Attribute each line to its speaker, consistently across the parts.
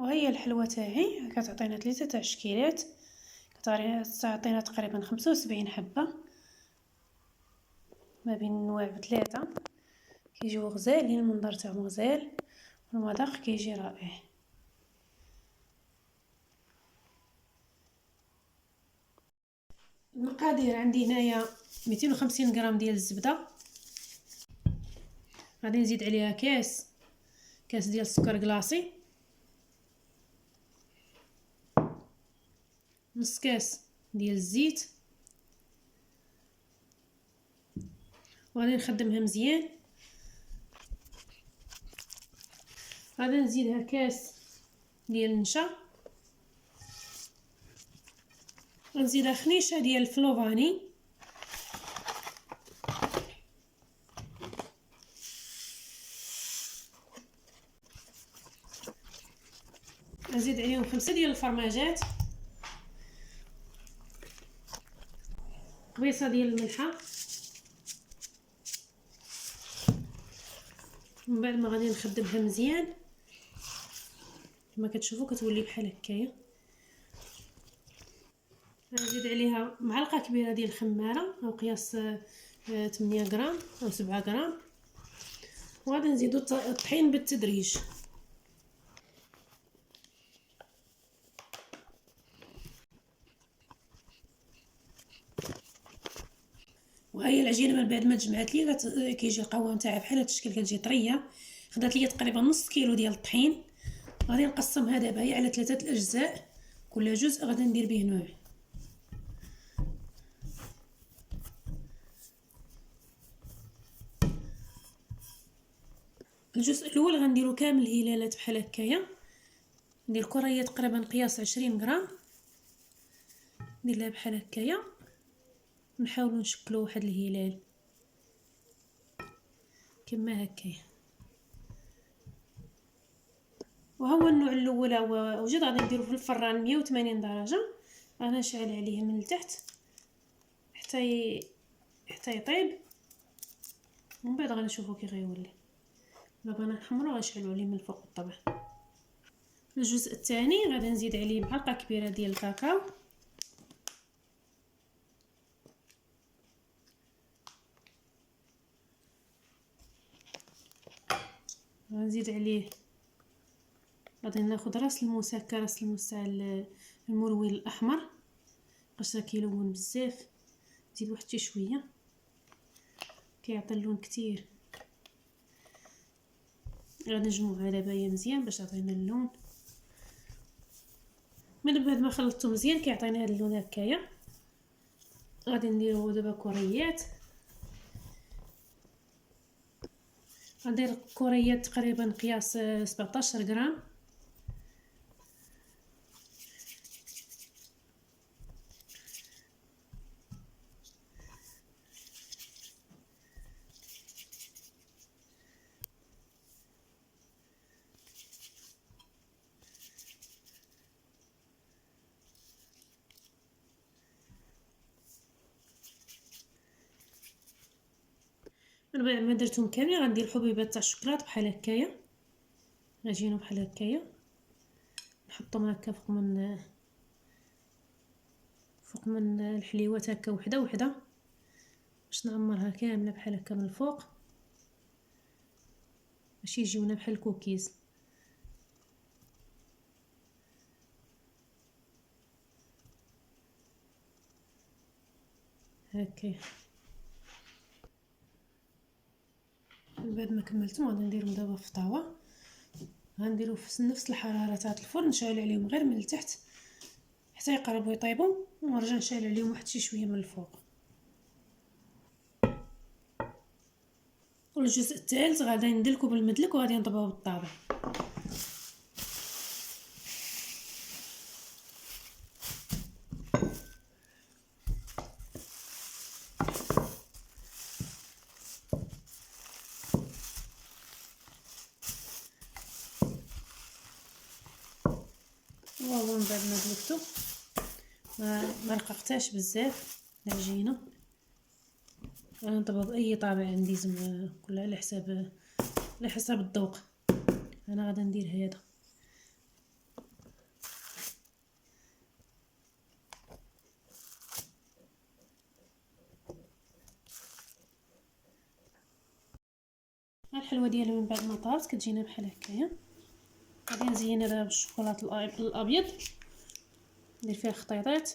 Speaker 1: وهي الحلوه تاعي كتعطينا 3 تشكيلات، كتعطينا تقريبا 75 حبه ما بين النواع بثلاثه، كيجيو غزالين، المنظر تاعهم غزال والمذاق كيجي رائع. المقادير عندي هنايا 250 غرام ديال الزبده، غادي نزيد عليها كاس ديال السكر كلاصي، نص كاس ديال الزيت، وغادي نخدمها مزيان. غادي نزيدها كاس ديال النشا، غنزيدها خنيشه ديال الفلوفاني، نزيد عليهم 5 ديال الفرماجات، قبيصه ديال الملحه. من بعد ما غادي نخدمها مزيان كما كتشوفوا كتولي بحال هكايا. غنزيد عليها معلقه كبيره ديال الخماره او قياس 8 غرام او 7 غرام، وغادي نزيدو الطحين بالتدريج. وهي العجينه من بعد ما تجمعات لي كيجي القوام تاعها بحال هذا الشكل، كتجي طريه. خدات لي تقريبا نص كيلو ديال الطحين، غادي نقسمها دابا هي على 3 الاجزاء، كل جزء غادي ندير به نوع. الجزء الاول غنديرو كامل هلالات بحال هكايا، ندير كريه تقريبا قياس 20 غرام، ندير لها بحال هكايا، نحاولوا نشكلوا واحد الهلال كما هكايا. وهو النوع الاول هو وجد، غادي نديرو في الفران 180 درجه، انا نشعل عليه من التحت حتى يطيب، ومن بعد غنشوفوا كي غيولي. دابا انا نحمرو غنشعلو عليه من الفوق بالطبع. الجزء الثاني غادي نزيد عليه معلقه كبيره ديال الكاكاو، غنزيد عليه، غادي ناخذ راس المسكر، راس الموس المروي الاحمر، قشره كيلون بزاف، نزيد واحد شي شويه كيعطي اللون كتير. غادي نجمعها دابا هي مزيان باش تعطينا اللون. من بعد ما خلطته مزيان كيعطينا هذا اللون هكايا. غادي نديرو دابا كريات، غندير كريات تقريبا قياس 17 غرام. من بعد ما درتهم كاملين غندير حبيبات تاع الشوكولاط بحال هكايا، غيجيو بحال هكايا، نحطهم هكا فوق من الحليوات هكا وحده وحده باش نعمرها كامله بحال هكا من الفوق باش يجيونا بحال الكوكيز هكا. من بعد ما كملتهم غادي نديرهم دابا في طاوه، غنديرو في نفس الحراره تاع الفرن، نشعل عليهم غير من التحت حتى يقربوا يطيبوا، ونرجع نشعل عليهم واحد شي شويه من الفوق. والجزء الثالث غادي ندلكو بالمدلك وغادي نطبقو بالطابع. وهو من بعد ما دلكتو ما رققتهاش بزاف العجينه، غنطبق باي طابع عندي زعما كل على حساب الذوق. انا غادي ندير هذا الحلوه ديالي من بعد ما طابت كتجينا بحال هكايا. غادي نزينها دابا بالشوكولاط الابيض، ندير فيها خطيطات.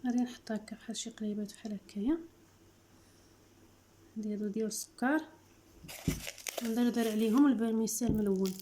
Speaker 1: غادي نحط هكا بحال شي قليبات بحال هكايا، نديرو ديال السكر وندير عليهم البرميسيل الملون.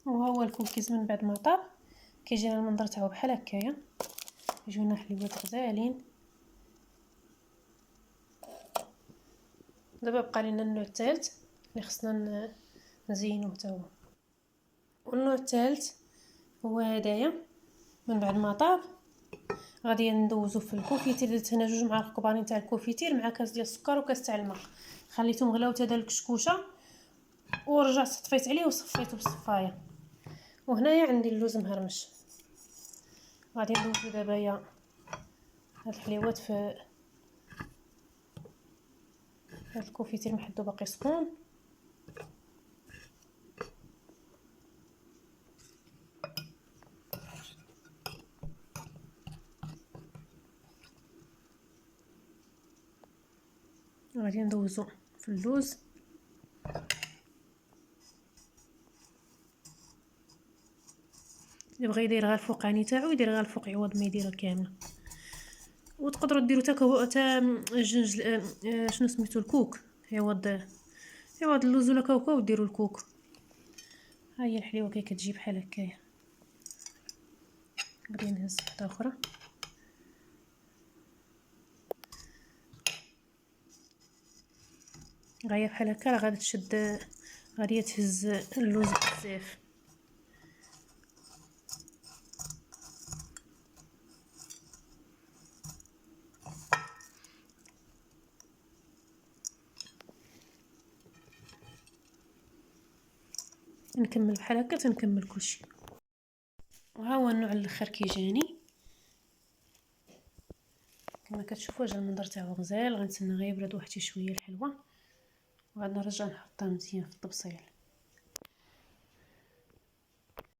Speaker 1: وها هو الكوكيز من بعد ما طاب كيجينا المنظر تاعو بحال هكايا، يجونا حليوات غزالين. دابا بقى لينا النوع الثالث اللي خصنا نزينوه حتى هو. والنوع الثالث هو هدايا من بعد ما طاب غادي ندوزو في الكوفيتير. درت هنا 2 معالق كبارين تاع الكوفيتير مع كاس ديال السكر وكاس تاع الماء، خليتهم غلاو حتى دار الكشكوشه ورجعت طفيت عليه وصفيته بالصفايه. وهنايا عندي اللوز مهرمش. غادي ندوزو دابا هاد الحليوات في هاد الكوفيتير محدو باقي سخون. غادي ندوزو في اللوز. اللي بغى يدير غير الفوقاني تاعو يدير غير الفوق عوض ما يديرها كامله. وتقدروا ديروا تا الجنج شنو سميتو الكوك عوض اللوز ولا كاوكاو وديروا الكوك. ها هي الحليوه كي كتجي بحال هكايا. غادي نهز وحده اخرى. غايه بحال هكا راه غادي تشد، غادي تهز اللوز بزاف. نكمل بحال هكا تنكمل كلشي. وها هو النوع الاخر كيجاني كما كتشوفوا. جا المنظر تاعو غزال. غنتسنى غير يبرد واحد شويه الحلوه وغادي نرجع نحطها مزيان في الطبسيل.